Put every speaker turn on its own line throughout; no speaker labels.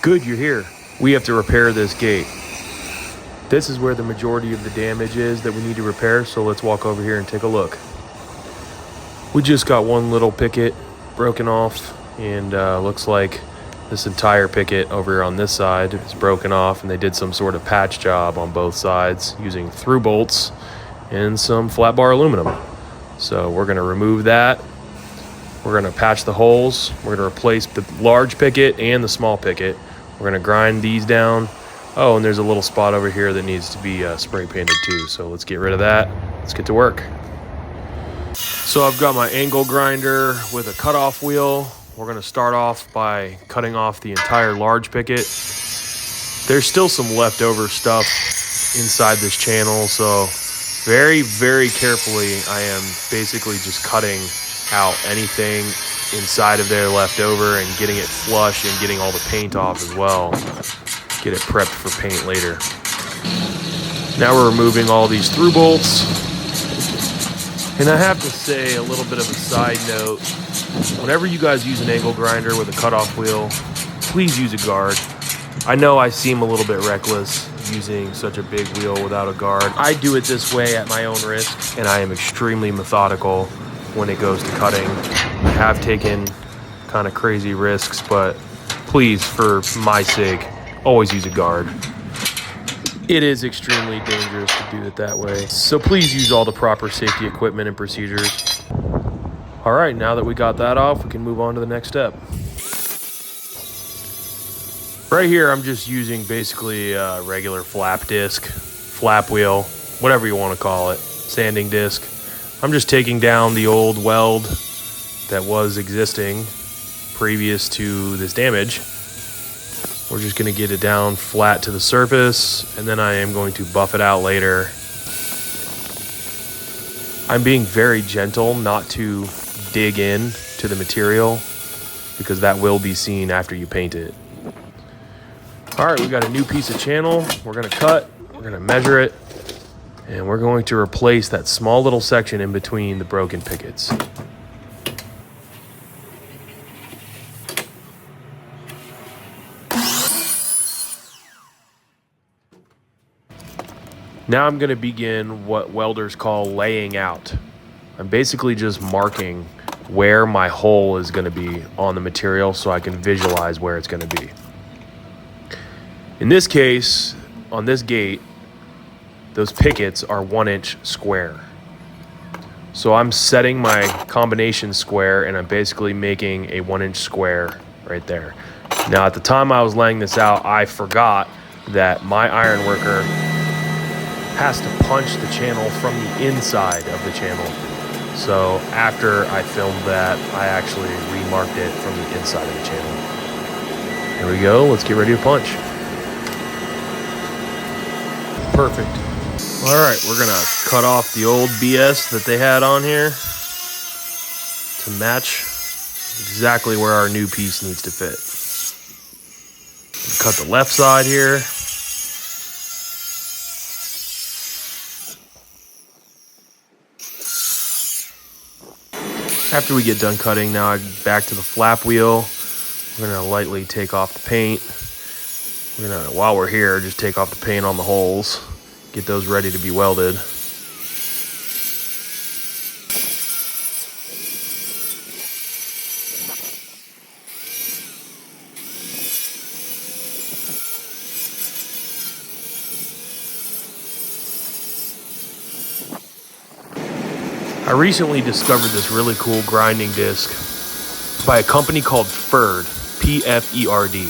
Good, you're here. We have to repair this gate. This is where the majority of the damage is that we need to repair, so let's walk over here and take a look. We just got one little picket broken off, and looks like this entire picket over here on this side is broken off, and they did some sort of patch job on both sides using through bolts and some flat bar aluminum. So we're going to remove that. We're going to patch the holes. We're going to replace the large picket and the small picket. We're going to grind these down. Oh, and there's a little spot over here that needs to be spray painted too. So let's get rid of that. Let's get to work. So I've got my angle grinder with a cutoff wheel. We're going to start off by cutting off the entire large picket. There's still some leftover stuff inside this channel, so very, very carefully I am basically just cutting out anything inside of there left over and getting it flush and getting all the paint off as well. Get it prepped for paint later. Now we're removing all these through bolts. And I have to say, a little bit of a side note, whenever you guys use an angle grinder with a cutoff wheel, please use a guard. I know I seem a little bit reckless using such a big wheel without a guard. I do it this way at my own risk, and I am extremely methodical when it goes to cutting. I have taken kind of crazy risks, but please, for my sake, always use a guard. It is extremely dangerous to do it that way, so please use all the proper safety equipment and procedures. All right, now that we got that off, we can move on to the next step. Right here, I'm just using basically a regular flap disc, flap wheel, whatever you want to call it, sanding disc. I'm just taking down the old weld that was existing previous to this damage. We're just going to get it down flat to the surface, and then I am going to buff it out later. I'm being very gentle not to dig in to the material because that will be seen after you paint it. All right, we got a new piece of channel. We're going to cut, we're going to measure it, and we're going to replace that small little section in between the broken pickets. Now I'm going to begin what welders call laying out. I'm basically just marking where my hole is going to be on the material so I can visualize where it's going to be. In this case, on this gate, those pickets are 1 inch square. So I'm setting my combination square, and I'm basically making a 1 inch square right there. Now at the time I was laying this out, I forgot that my iron worker has to punch the channel from the inside of the channel. So after I filmed that, I actually remarked it from the inside of the channel. Here we go, let's get ready to punch. Perfect. All right, we're gonna cut off the old BS that they had on here to match exactly where our new piece needs to fit. Cut the left side here. After we get done cutting, now I'm back to the flap wheel. We're gonna lightly take off the paint. We're gonna, while we're here, just take off the paint on the holes, get those ready to be welded. I recently discovered this really cool grinding disc by a company called Ferd, P-F-E-R-D.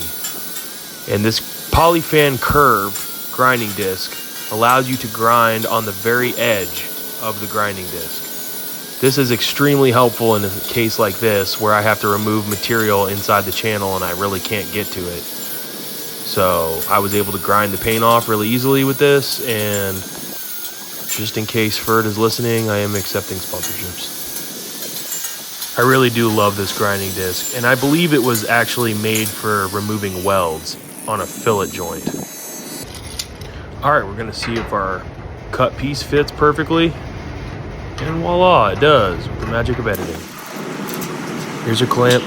And this polyfan curve grinding disc allows you to grind on the very edge of the grinding disc. This is extremely helpful in a case like this where I have to remove material inside the channel and I really can't get to it. So I was able to grind the paint off really easily with this, and just in case Ferd is listening, I am accepting sponsorships. I really do love this grinding disc, and I believe it was actually made for removing welds on a fillet joint. All right, we're gonna see if our cut piece fits perfectly, and voila, it does, with the magic of editing. Here's a clamp,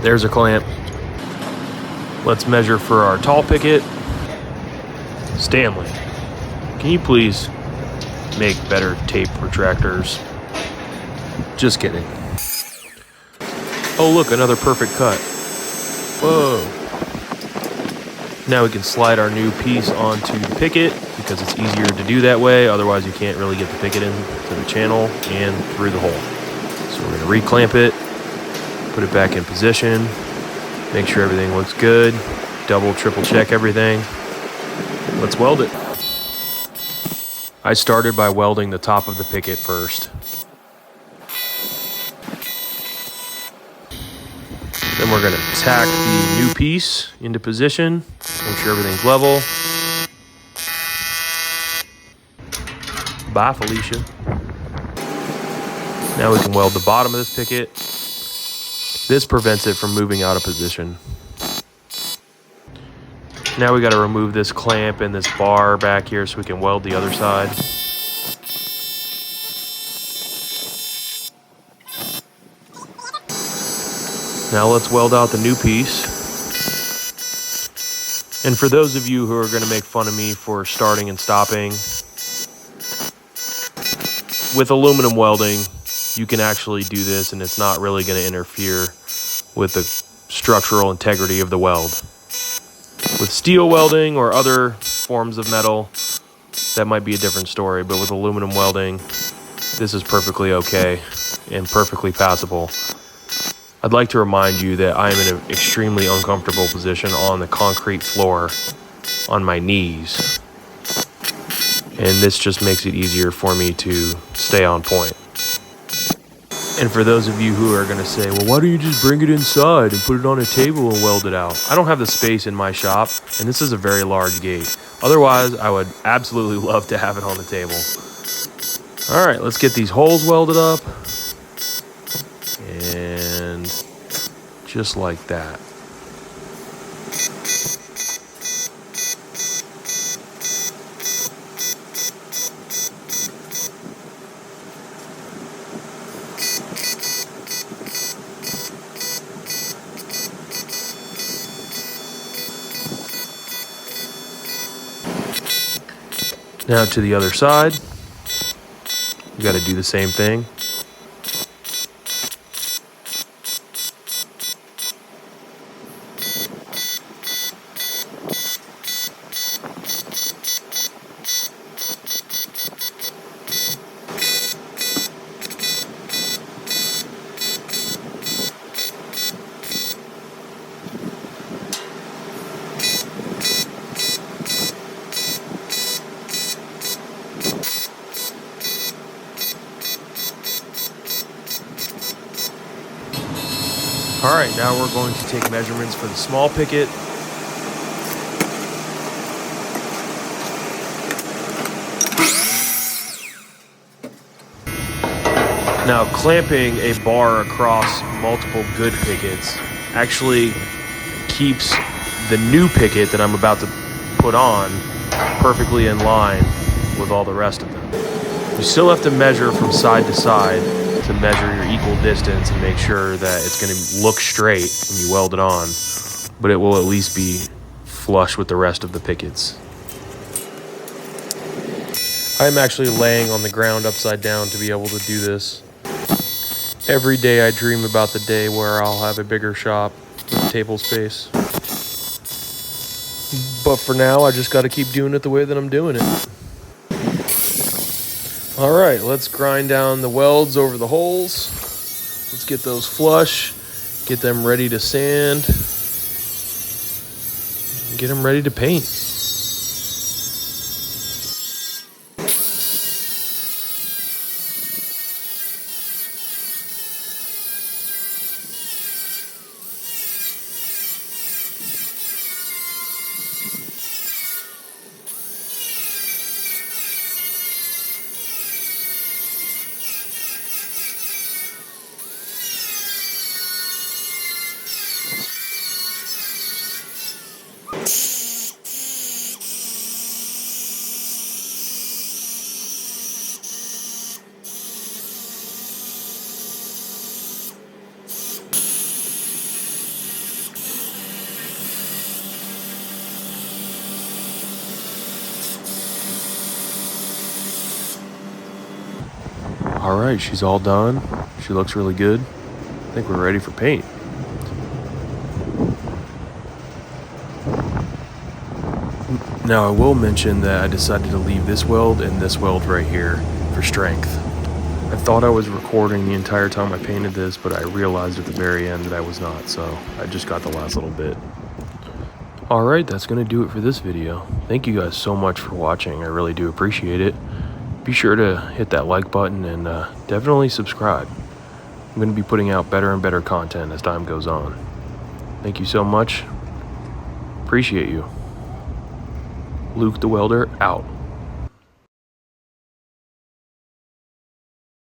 there's a clamp. Let's measure for our tall picket. Stanley, can you please make better tape retractors? Just kidding. Oh look, another perfect cut. Whoa. Now we can slide our new piece onto the picket because it's easier to do that way. Otherwise you can't really get the picket into the channel and through the hole. So we're going to reclamp it, put it back in position, make sure everything looks good, double, triple check everything. Let's weld it. I started by welding the top of the picket first. Then we're going to tack the new piece into position, make sure everything's level. Bye, Felicia. Now we can weld the bottom of this picket. This prevents it from moving out of position. Now we got to remove this clamp and this bar back here so we can weld the other side. Now let's weld out the new piece. And for those of you who are going to make fun of me for starting and stopping, with aluminum welding, you can actually do this and it's not really going to interfere with the structural integrity of the weld. With steel welding or other forms of metal, that might be a different story, but with aluminum welding, this is perfectly okay and perfectly passable. I'd like to remind you that I am in an extremely uncomfortable position on the concrete floor on my knees, and this just makes it easier for me to stay on point. And for those of you who are going to say, well, why don't you just bring it inside and put it on a table and weld it out? I don't have the space in my shop, and this is a very large gate. Otherwise, I would absolutely love to have it on the table. All right, let's get these holes welded up. And just like that. Now to the other side, you got to do the same thing. All right, now we're going to take measurements for the small picket. Now, clamping a bar across multiple good pickets actually keeps the new picket that I'm about to put on perfectly in line with all the rest of them. You still have to measure from side to side to measure your equal distance and make sure that it's going to look straight when you weld it on, but it will at least be flush with the rest of the pickets. I'm actually laying on the ground upside down to be able to do this. Every day I dream about the day where I'll have a bigger shop with table space. But for now, I just got to keep doing it the way that I'm doing it. All right, let's grind down the welds over the holes. Let's get those flush, get them ready to sand, and get them ready to paint. All right, she's all done. She looks really good. I think we're ready for paint. Now I will mention that I decided to leave this weld and this weld right here for strength. I thought I was recording the entire time I painted this, but I realized at the very end that I was not, so I just got the last little bit. Alright, that's going to do it for this video. Thank you guys so much for watching. I really do appreciate it. Be sure to hit that like button and definitely subscribe. I'm going to be putting out better and better content as time goes on. Thank you so much. Appreciate you. Luke the Welder out.